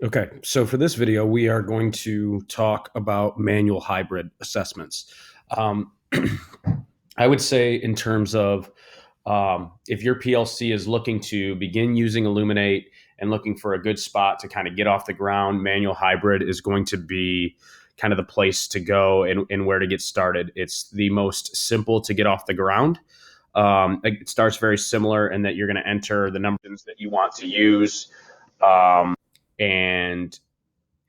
Okay, so for this video, we are going to talk about manual hybrid assessments. Um, I would say, in terms of if your PLC is looking to begin using Illuminate and looking for a good spot to kind of get off the ground, manual hybrid is going to be kind of the place to go and where to get started. It's the most simple to get off the ground. It starts very similar in that you're going to enter the numbers that you want to use. And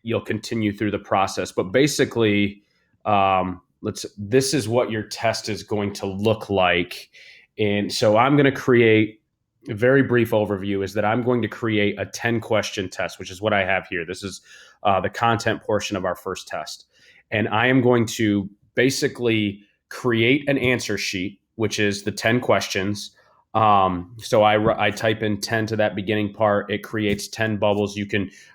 you'll continue through the process. But basically, this is what your test is going to look like. And so I'm going to create a very brief overview is that I'm going to create a 10 question test, which is what I have here. This is the content portion of our first test. And I am going to basically create an answer sheet, which is the 10 questions. So I type in 10 to that beginning part. It creates 10 bubbles.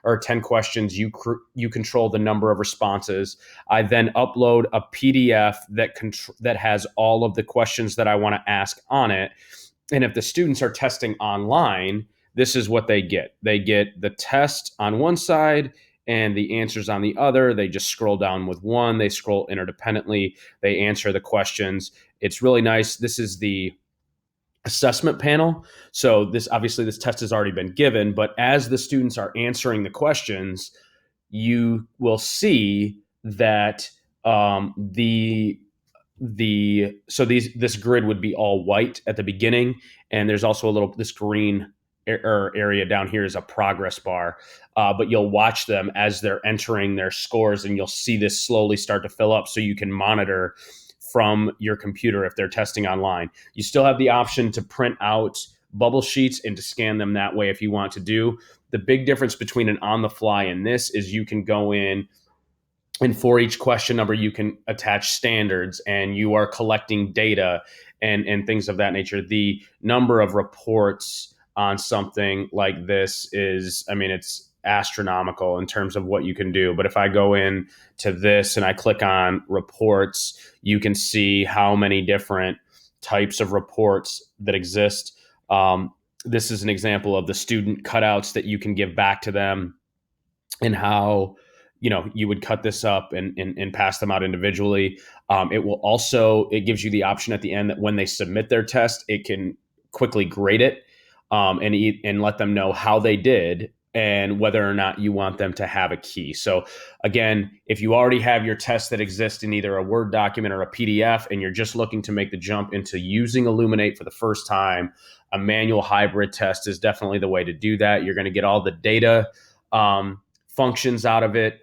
Or 10 questions. You control the number of responses. I then upload a PDF that has all of the questions that I want to ask on it. And if the students are testing online, this is what they get. They get the test on one side and the answers on the other. They just scroll down with one. They scroll interdependently. They answer the questions. It's really nice. This is the assessment panel. So this test has already been given, but as the students are answering the questions, you will see that this grid would be all white at the beginning, and there's also this green area down here is a progress bar. But you'll watch them as they're entering their scores, and you'll see this slowly start to fill up, so you can monitor from your computer if they're testing online. You still have the option to print out bubble sheets and to scan them that way if you want to do. The big difference between an on the fly and this is you can go in, and for each question number, you can attach standards, and you are collecting data and things of that nature. The number of reports on something like this is, I mean, it's astronomical in terms of what you can do. But if I go in to this and I click on reports, you can see how many different types of reports that exist. This is an example of the student cutouts that you can give back to them, and how you would cut this up and pass them out individually. It gives you the option at the end that when they submit their test, it can quickly grade it, and let them know how they did and whether or not you want them to have a key. So again, if you already have your test that exists in either a Word document or a PDF, and you're just looking to make the jump into using Illuminate for the first time, a manual hybrid test is definitely the way to do that. You're going to get all the data functions out of it.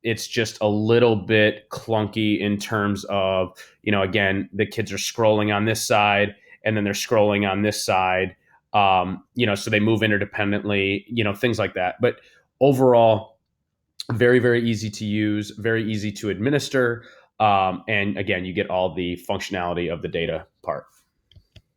It's just a little bit clunky in terms of, again, the kids are scrolling on this side and then they're scrolling on this side. So they move interdependently, things like that. But overall, very, very easy to use, very easy to administer. And again, you get all the functionality of the data part.